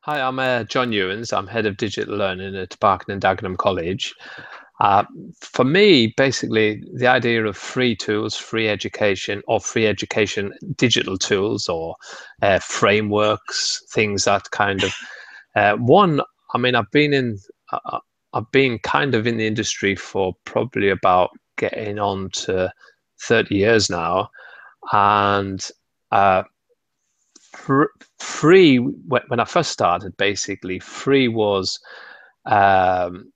Hi, I'm John Ewens. I'm head of digital learning at Barking and Dagenham College. Uh, for me, basically, the idea of free tools, free education, or free education digital tools, or frameworks, things that kind of one. I mean, I've been kind of in the industry for probably about getting on to 30 years now, and uh, free when I first started, basically free was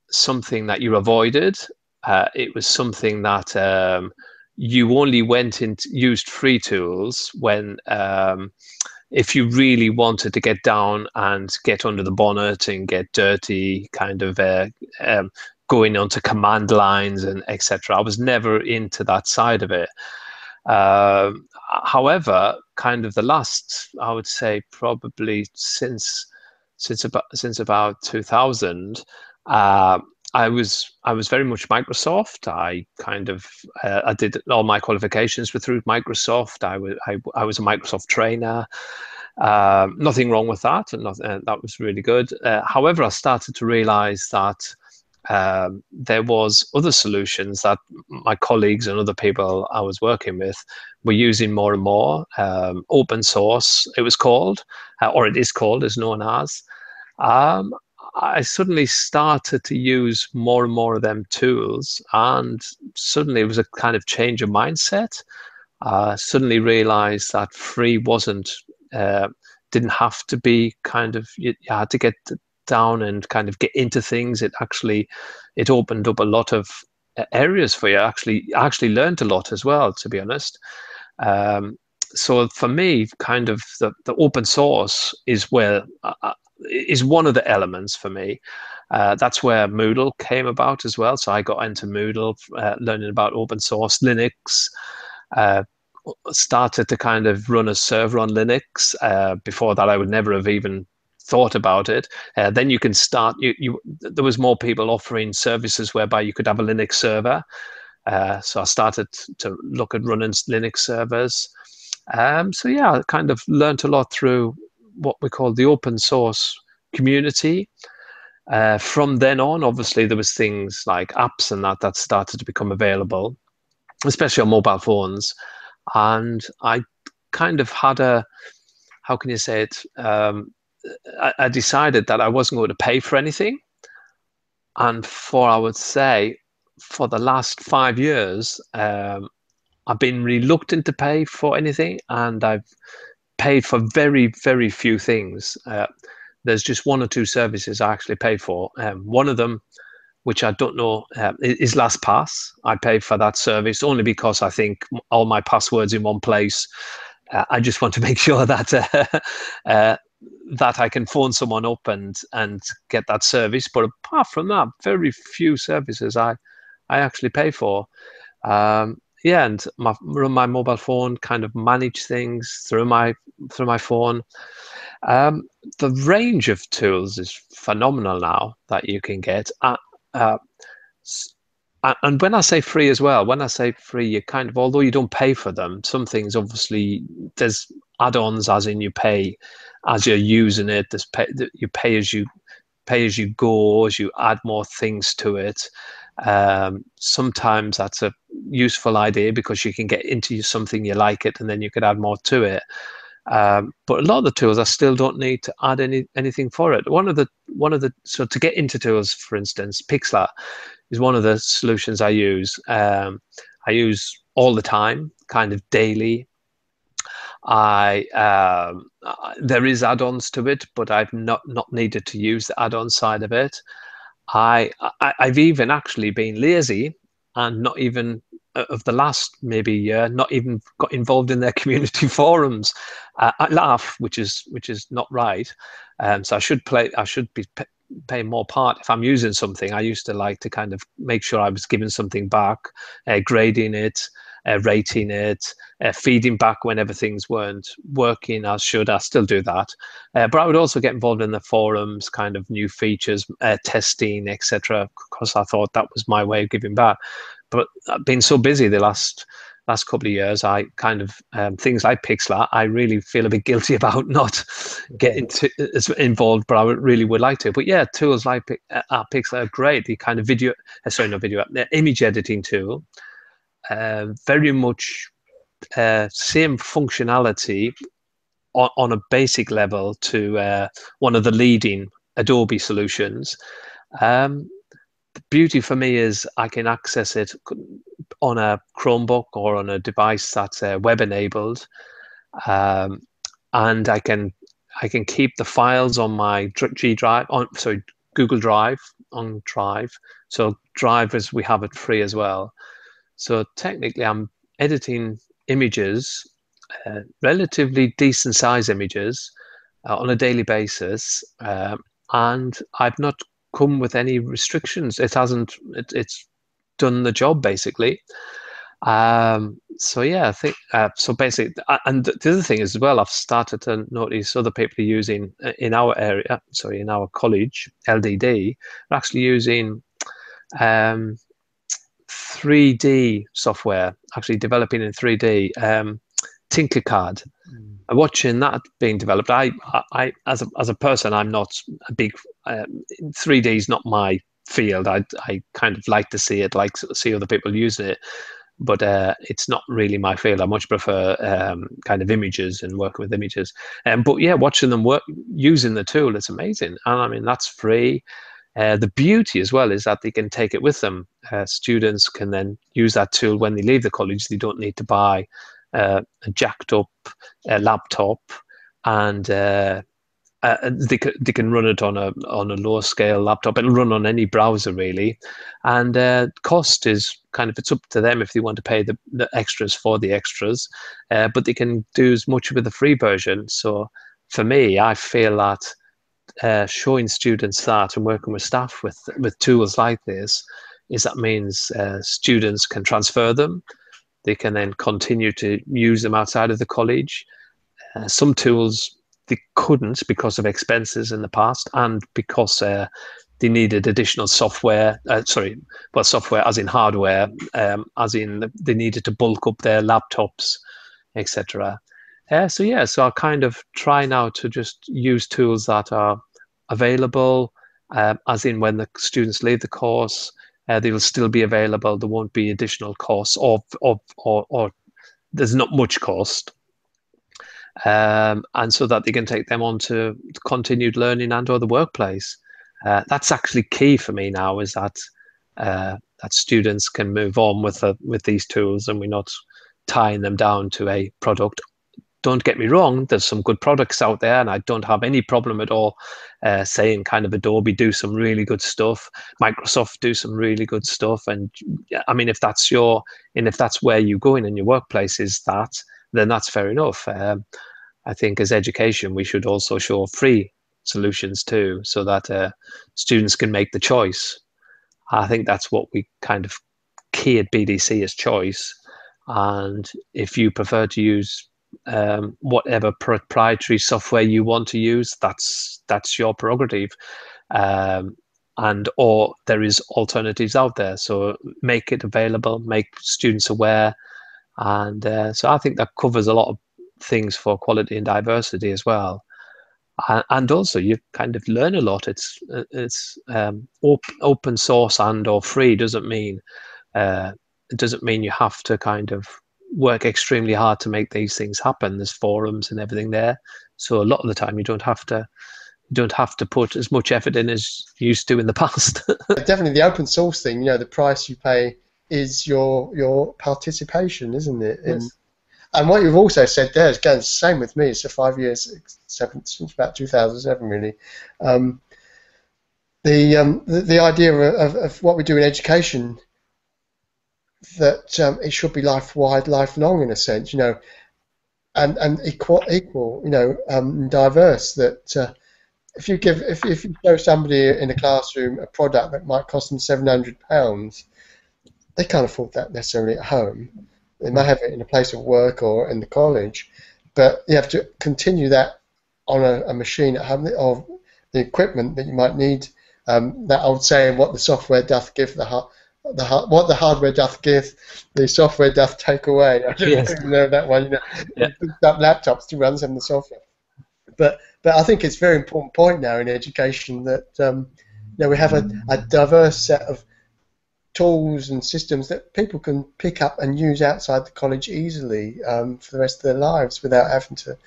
something that you avoided. It was something that you only went and used free tools when if you really wanted to get down and get under the bonnet and get dirty, kind of going onto command lines and etc. I was never into that side of it. However, kind of the last, I would say, probably since about 2000, uh, I was very much Microsoft. I did all my qualifications were through Microsoft. I was a Microsoft trainer. Nothing wrong with that, and that was really good. However, I started to realize that there was other solutions that my colleagues and other people I was working with were using more and more. Open source, it was called, or it is called, is known as. Um, I suddenly started to use more and more of them tools, and suddenly it was a kind of change of mindset. Suddenly realized that free wasn't uh, didn't have to be kind of you had to get down and kind of get into things. It opened up a lot of areas for you. I actually learned a lot as well, to be honest. Um, so for me, kind of the open source is one of the elements for me. That's where Moodle came about as well. So I got into Moodle, learning about open source Linux. Uh, Started to kind of run a server on Linux. Before that, I would never have even thought about it. Then you can start. There was more people offering services whereby you could have a Linux server. So I started to look at running Linux servers. So yeah, I kind of learned a lot through what we call the open source community. From then on, obviously, there was things like apps and that started to become available, especially on mobile phones. And I kind of had a, how can you say it? I decided that I wasn't going to pay for anything. And I would say, for the last 5 years, I've been reluctant to pay for anything, and I've paid for very, very few things. There's just one or two services I actually pay for. One of them, which I don't know, is LastPass. I pay for that service only because I think all my passwords in one place. I just want to make sure that uh, that I can phone someone up and get that service. But apart from that, very few services I actually pay for. Yeah, and my mobile phone kind of manage things through my phone. Um, the range of tools is phenomenal now that you can get. Uh, and when I say free as well, when I say free, you kind of, although you don't pay for them, some things obviously there's add-ons, as in you pay as you're using it. You pay as you go, as you add more things to it. Sometimes that's a useful idea because you can get into something you like it, and then you could add more to it. But a lot of the tools I still don't need to add anything for it. So to get into tools, for instance, Pixlr is one of the solutions I use. I use all the time, kind of daily. I There is add-ons to it, but I've not needed to use the add-on side of it. I've even actually been lazy and not even of the last maybe year, not even got involved in their community forums. I laugh, which is not right. So I should be paying more part if I'm using something. I used to like to kind of make sure I was giving something back, grading it, rating it, feeding back whenever things weren't working as should. I still do that, but I would also get involved in the forums, kind of new features, testing, etc. Because I thought that was my way of giving back. But I've been so busy the last last couple of years, I kind of things like Pixlr, I really feel a bit guilty about not getting as involved, but I really would like to. But yeah, tools like Pixlr are great. The kind of video, sorry, not video, image editing tool, very much same functionality on a basic level to one of the leading Adobe solutions. The beauty for me is I can access it on a Chromebook or on a device that's web enabled, um, and I can keep the files on my G Drive on Google Drive on Drive. So Drive is we have it free as well. So technically, I'm editing images, relatively decent size images, on a daily basis, and I've not come with any restrictions. It hasn't. It's done the job basically. So yeah, I think so. Basically, and the other thing as well, I've started to notice other people are using in our area, sorry, in our college, LDD, are actually using 3D software, actually developing in 3D. Tinkercad. Watching that being developed, I as a person, I'm not a big 3D is not my field. I kind of like to see it, like see other people using it, but it's not really my field. I much prefer kind of images and working with images. But yeah, watching them work using the tool, it's amazing. And I mean, that's free. The beauty as well is that they can take it with them. Students can then use that tool when they leave the college. They don't need to buy a jacked up laptop, and they can run it on a low scale laptop. It'll run on any browser really, and cost is kind of it's up to them if they want to pay the extras for the extras, but they can do as much with the free version. So for me, I feel that showing students that and working with staff with tools like this is that means students can transfer them. They can then continue to use them outside of the college. Some tools they couldn't because of expenses in the past and because they needed additional software. Software as in hardware, as in they needed to bulk up their laptops, etc. So I kind of try now to just use tools that are available, as in when the students leave the course, they will still be available. There won't be additional costs, or there's not much cost, and so that they can take them on to continued learning and or the workplace. That's actually key for me now, is that that students can move on with these tools, and we're not tying them down to a product. Don't get me wrong, there's some good products out there, and I don't have any problem at all saying kind of Adobe do some really good stuff, Microsoft do some really good stuff. And I mean, if that's where you're going in your workplace is that, then that's fair enough. I think as education, we should also show free solutions too, so that students can make the choice. I think that's what we kind of key at BDC as choice. And if you prefer to use whatever proprietary software you want to use, that's your prerogative, and or there is alternatives out there, so make it available, make students aware. And so I think that covers a lot of things for quality and diversity as well. And also you kind of learn a lot. It's open source and or free doesn't mean it doesn't mean you have to kind of work extremely hard to make these things happen. There's forums and everything there, so a lot of the time you don't have to put as much effort in as you used to in the past. Definitely, the open source thing. You know, the price you pay is your participation, isn't it? Yes. And what you've also said there is, again, the same with me. It's 5 years, since about 2007, really. The idea of what we do in education, that it should be life-wide, lifelong in a sense, you know, and equal, you know, diverse. That if you show somebody in a classroom a product that might cost them £700, they can't afford that necessarily at home. They may have it in a place of work or in the college, but you have to continue that on a machine at home, or the equipment that you might need. That old saying, "What the software doth give, the what the hardware doth give, the software doth take away. I don't Yes. even know that one. You know, Yeah. we picked up laptops to run some of the software. But I think it's a very important point now in education that we have a diverse set of tools and systems that people can pick up and use outside the college easily for the rest of their lives without having to,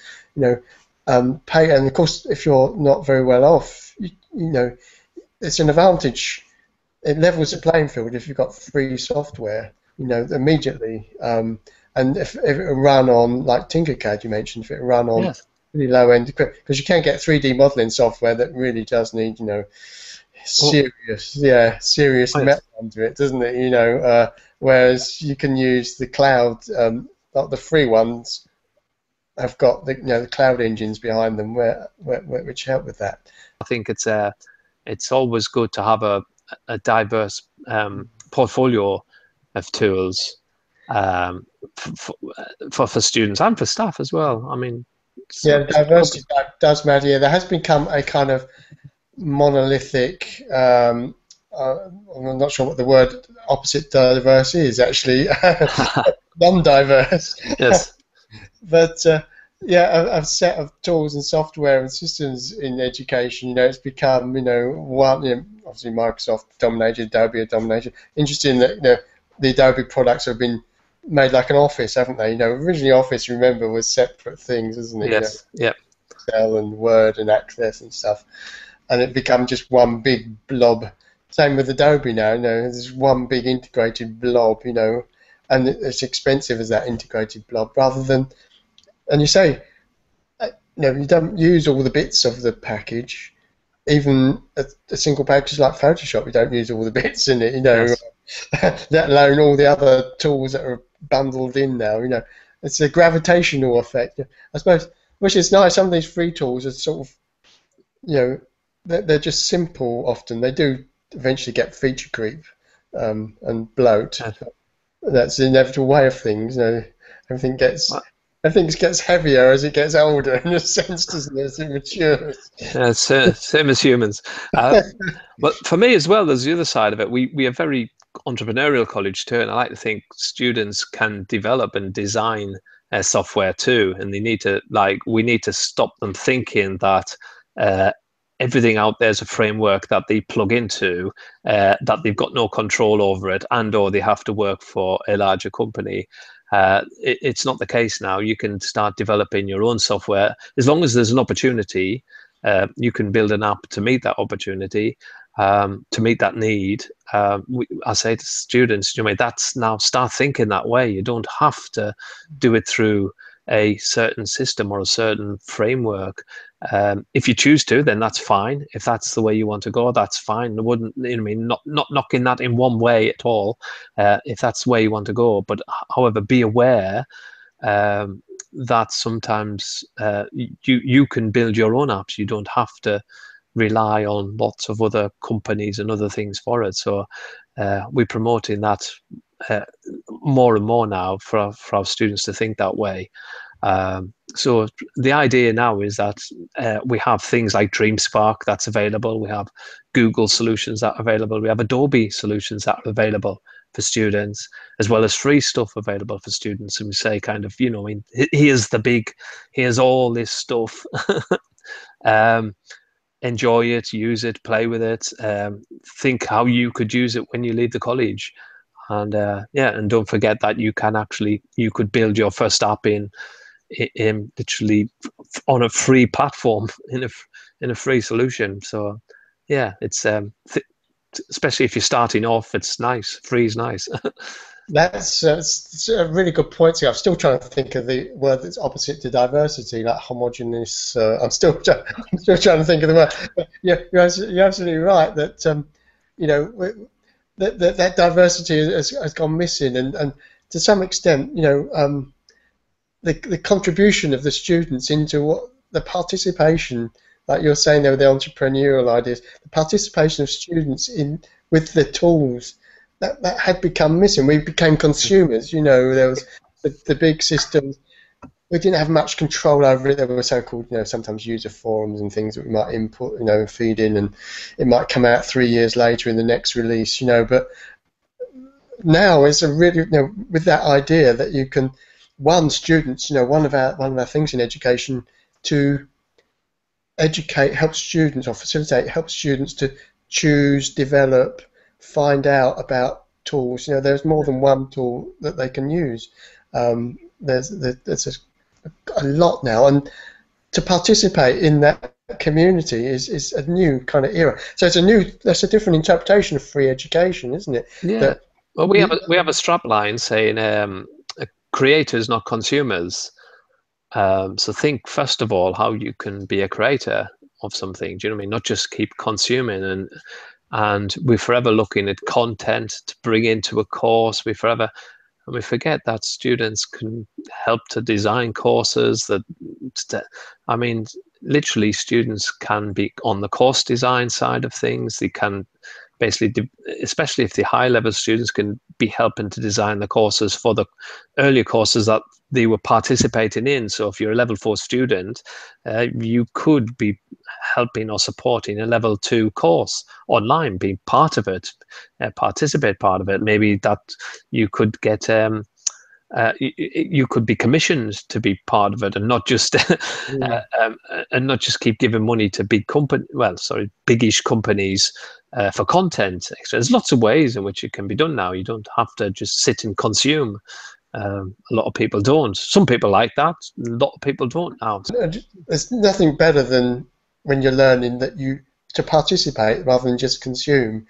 pay. And of course, if you're not very well off, it's an advantage. It levels the playing field if you've got free software, immediately. And if it run on, like Tinkercad you mentioned, if it run on Yes. really low end equipment, because you can get 3D modeling software that really does need, Oh, serious oh, yes. metal under it, doesn't it? Whereas you can use the cloud, not the free ones have got the cloud engines behind them, which help with that. I think it's always good to have a diverse portfolio of tools um, for students and for staff as well. I mean, Yeah, so, the diversity does matter. Yeah, there has become a kind of monolithic. I'm not sure what the word opposite diverse is actually. Non-diverse. yes, But yeah, a set of tools and software and systems in education. It's become one. Obviously, Microsoft dominated, Adobe dominated. Interesting that the Adobe products have been made like an Office, haven't they? Originally Office, remember, was separate things, isn't it? yes, yeah. Excel and Word and Access and stuff, and it become just one big blob. Same with Adobe now. There's one big integrated blob. And it's expensive as that integrated blob, rather than, and you say, you don't use all the bits of the package. Even a single package like Photoshop, you don't use all the bits in it. Yes. Let alone all the other tools that are bundled in now. It's a gravitational effect, I suppose, which is nice. Some of these free tools are sort of, they're just simple. Often they do eventually get feature creep and bloat. Yes. That's the inevitable way of things. Everything gets Well, everything gets heavier as it gets older, in a sense, doesn't it? As it matures. yeah, same as humans. But for me as well, there's the other side of it. We are very entrepreneurial college too, and I like to think students can develop and design software too, and we need to stop them thinking that uh, everything out there is a framework that they plug into, that they've got no control over it, and or they have to work for a larger company. It's not the case now. You can start developing your own software as long as there's an opportunity. You can build an app to meet that opportunity, to meet that need. I say to students, that's now start thinking that way. You don't have to do it through a certain system or a certain framework. If you choose to, then that's fine. If that's the way you want to go, that's fine. I wouldn't, not knocking that in one way at all. If that's the way you want to go, but however, be aware that sometimes you can build your own apps. You don't have to rely on lots of other companies and other things for it. So we're promoting that uh, more and more now for our students to think that way. So the idea now is that we have things like DreamSpark that's available. We have Google solutions that are available. We have Adobe solutions that are available for students, as well as free stuff available for students. And we say kind of, here's all this stuff. um, Enjoy it, use it, play with it, think how you could use it when you leave the college. And and don't forget that you could build your first app in literally on a free platform in a free solution. So yeah, it's especially if you're starting off, it's nice. Free is nice. That's a really good point. I'm still trying to think of the word that's opposite to diversity, like homogeneous. I'm still trying to think of the word. But yeah, you're absolutely right that that diversity has gone missing, and to some extent, the contribution of the students into the participation, like you're saying there with the entrepreneurial ideas, the participation of students in with the tools that had become missing. We became consumers. There was the big systems. We didn't have much control over it. There were so-called, sometimes user forums and things that we might input, feed in, and it might come out 3 years later in the next release. But now it's a really, with that idea that you can, students, one of our things in education to educate, help students, or facilitate, help students to choose, develop, find out about tools. There's more than one tool that they can use. There's a lot now, and to participate in that community is a new kind of era. So that's a different interpretation of free education, isn't it? Yeah. That Well, we have a strap line saying creators, not consumers. So think first of all how you can be a creator of something. Do you know what I mean? Not just keep consuming, and we're forever looking at content to bring into a course. And we forget that students can help to design courses. I mean, literally, students can be on the course design side of things. They can basically, especially if the high level students can be helping to design the courses for the earlier courses that they were participating in. So if you're a level 4 student, you could be helping or supporting a level 2 course online, being part of it, participate part of it. Maybe that you could get you could be commissioned to be part of it, and not just and not just keep giving money to biggish companies for content. There's lots of ways in which it can be done now. You don't have to just sit and consume. A lot of people don't. Some people like that. A lot of people don't now. there's nothing better than when you're learning that you to participate rather than just consume.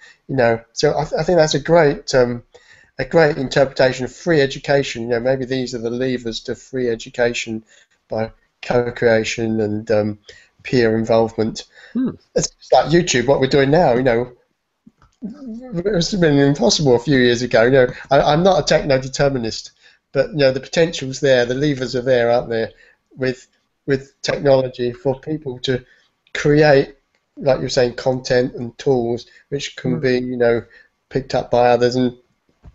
So I think that's a great interpretation of free education. Maybe these are the levers to free education by co-creation and peer involvement. It's like YouTube, what we're doing now. It was been impossible a few years ago. I'm not a techno-determinist, but the potential's there, the levers are there, aren't there, with technology for people to create, like you're saying, content and tools which can be picked up by others. And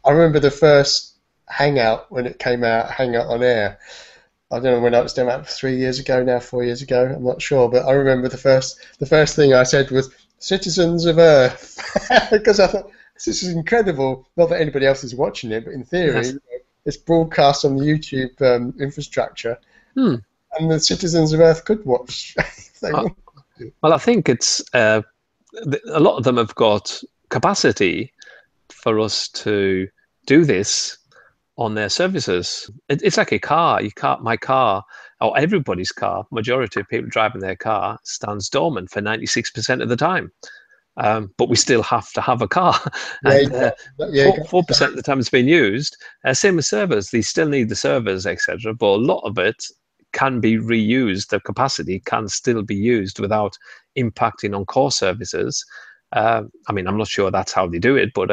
I remember the first Hangout when it came out, Hangout on Air. I don't know when it was done, about 3 years ago now, 4 years ago, I'm not sure, but I remember the first thing I said was "Citizens of Earth," because I thought this is incredible. Not that anybody else is watching it, but in theory, Yes. it's broadcast on the YouTube infrastructure, and the citizens of Earth could watch if they want. Well, I think it's a lot of them have got capacity for us to do this on their services. It's like a car. My car, or everybody's car, majority of people driving their car stands dormant for 96% of the time. But we still have to have a car, and 4% of the time it's being used. Same with servers; they still need the servers, etc. But a lot of it can be reused. The capacity can still be used without impacting on core services. I mean, I'm not sure that's how they do it, but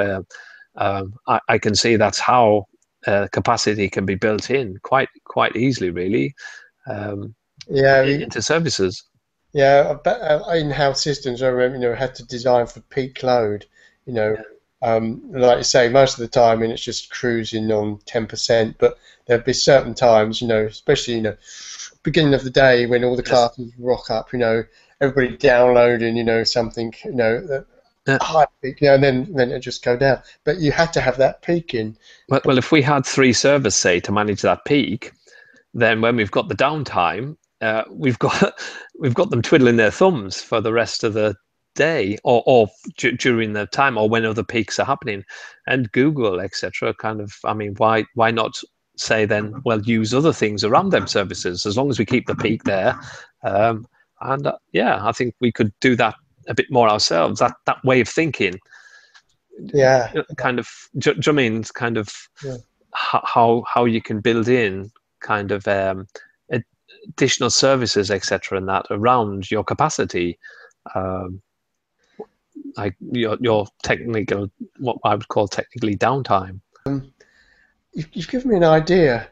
I can see that's how capacity can be built in quite easily, really, into services. Yeah, in-house systems, I remember, had to design for peak load. Like you say, most of the time, it's just cruising on 10%. But there'd be certain times, especially beginning of the day when all the classes rock up, everybody downloading, something, high peak, and then it just go down. But you had to have that peak in. Well, if we had 3 servers, say, to manage that peak, then when we've got the downtime, we've got them twiddling their thumbs for the rest of the day, or during the time, or when other peaks are happening. And Google, etc., kind of, I mean, why not say then, well, use other things around them services as long as we keep the peak there. I think we could do that a bit more ourselves. That way of thinking. Yeah. Kind of. Do you know what I mean? It's kind of how you can build in kind of additional services, etc., and that around your capacity, like your technical, what I would call technically downtime. You've given me an idea,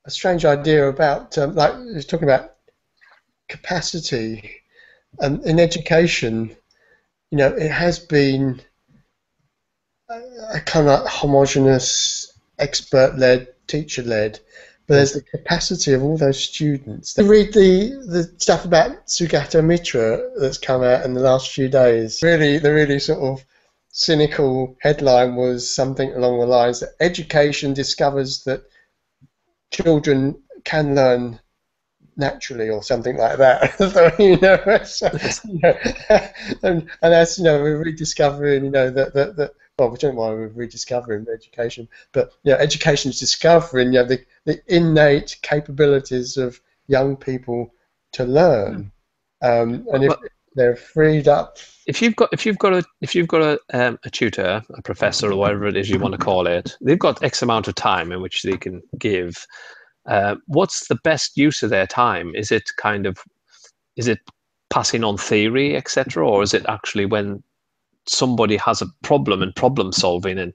a strange idea about like you're talking about capacity, and in education, it has been a kind of homogenous, expert-led, teacher-led. But there's the capacity of all those students. You read the stuff about Sugata Mitra that's come out in the last few days. Really, they're really sort of cynical headline was something along the lines that education discovers that children can learn naturally, or something like that. So, so, and that's, we're rediscovering, that well, we don't know why we're rediscovering education, but education is discovering, the innate capabilities of young people to learn, and if they're freed up. If you've got a tutor, a professor, or whatever it is you want to call it, they've got X amount of time in which they can give. What's the best use of their time? Is it passing on theory, etc., or is it actually when somebody has a problem and problem solving and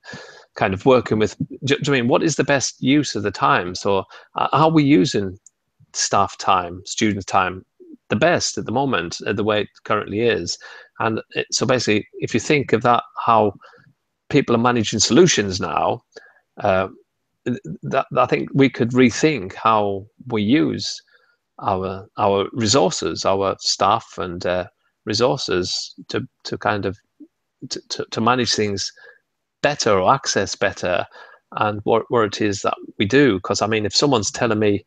kind of working with? Do you mean what is the best use of the time? So, how are we using staff time, student time, the best at the moment, the way it currently is? And so basically, if you think of that, how people are managing solutions now, that I think we could rethink how we use our resources, our staff and resources to kind of to manage things better or access better, and what it is that we do. Because I mean, if someone's telling me,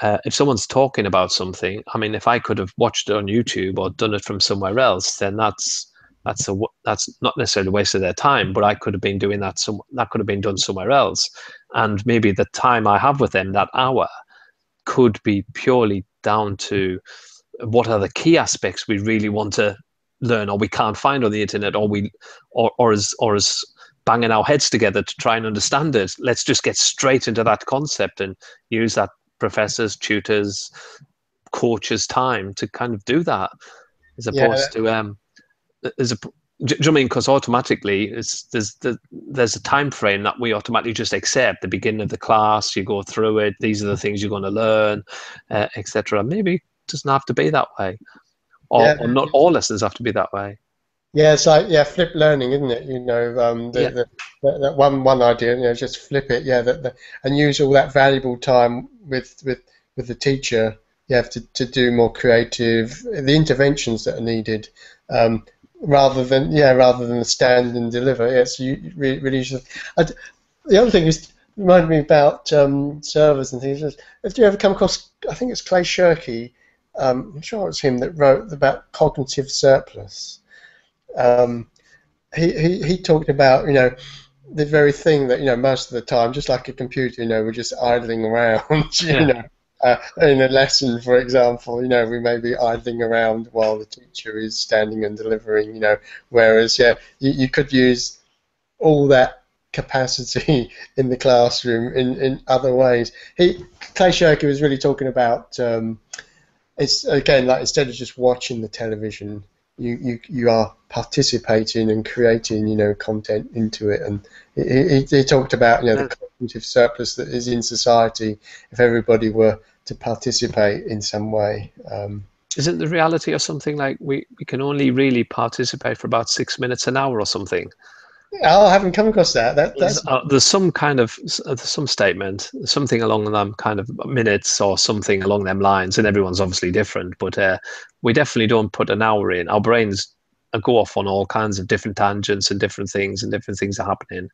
if someone's talking about something, I mean, if I could have watched it on YouTube or done it from somewhere else, then that's not necessarily a waste of their time, but I could have been doing that. That could have been done somewhere else, and maybe the time I have with them, that hour, could be purely down to what are the key aspects we really want to learn, or we can't find on the internet, or as banging our heads together to try and understand it. Let's just get straight into that concept and use that professors, tutors, coaches' time to kind of do that, as opposed to do you know what I mean? Because automatically there's a time frame that we automatically just accept. The beginning of the class, you go through it. These are the things you're going to learn, etc. Maybe it doesn't have to be that way, or not all lessons have to be that way. Yeah, it's like flip learning, isn't it? That one idea, just flip it. And use all that valuable time with the teacher. You have to do more creative the interventions that are needed. Rather than the stand and deliver. Yes, you really should. The other thing is reminded me about servers and things. Have you ever come across? I think it's Clay Shirky. I'm sure it's him that wrote about cognitive surplus. He talked about the very thing that most of the time, just like a computer, we're just idling around. In a lesson, for example, we may be idling around while the teacher is standing and delivering, whereas, you could use all that capacity in the classroom in other ways. Clay Shirky was really talking about, it's again, like instead of just watching the television, you are participating and creating, content into it. And he talked about, the cognitive surplus that is in society if everybody were to participate in some way. Isn't the reality of something like we can only really participate for about 6 minutes an hour or something? Oh, I haven't come across that. There's some kind of some statement, something along them kind of minutes or something along them lines, and everyone's obviously different. But we definitely don't put an hour in. Our brains go off on all kinds of different tangents and different things are happening.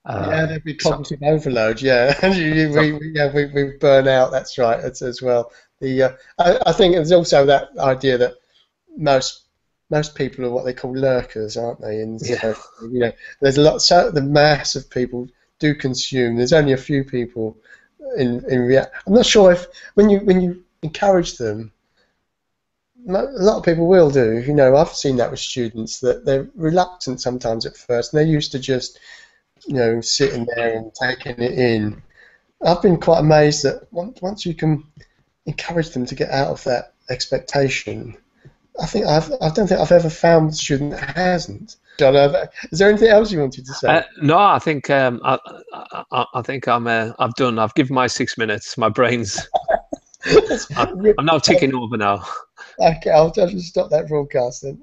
There'd be cognitive overload. Yeah, we burn out. That's right. As well. I think there's also that idea that most people are what they call lurkers, aren't they? And there's a lot. So the mass of people do consume. There's only a few people in reality. I'm not sure if when you encourage them, a lot of people will do. I've seen that with students that they're reluctant sometimes at first, and they're used to just sitting there and taking it in. I've been quite amazed that once you can encourage them to get out of that expectation, I don't think I've ever found a student that hasn't. John, is there anything else you wanted to say? No, I think I think I've done. I've given my 6 minutes. My brain's. I'm now ticking over now. Okay, I'll just stop that broadcast then.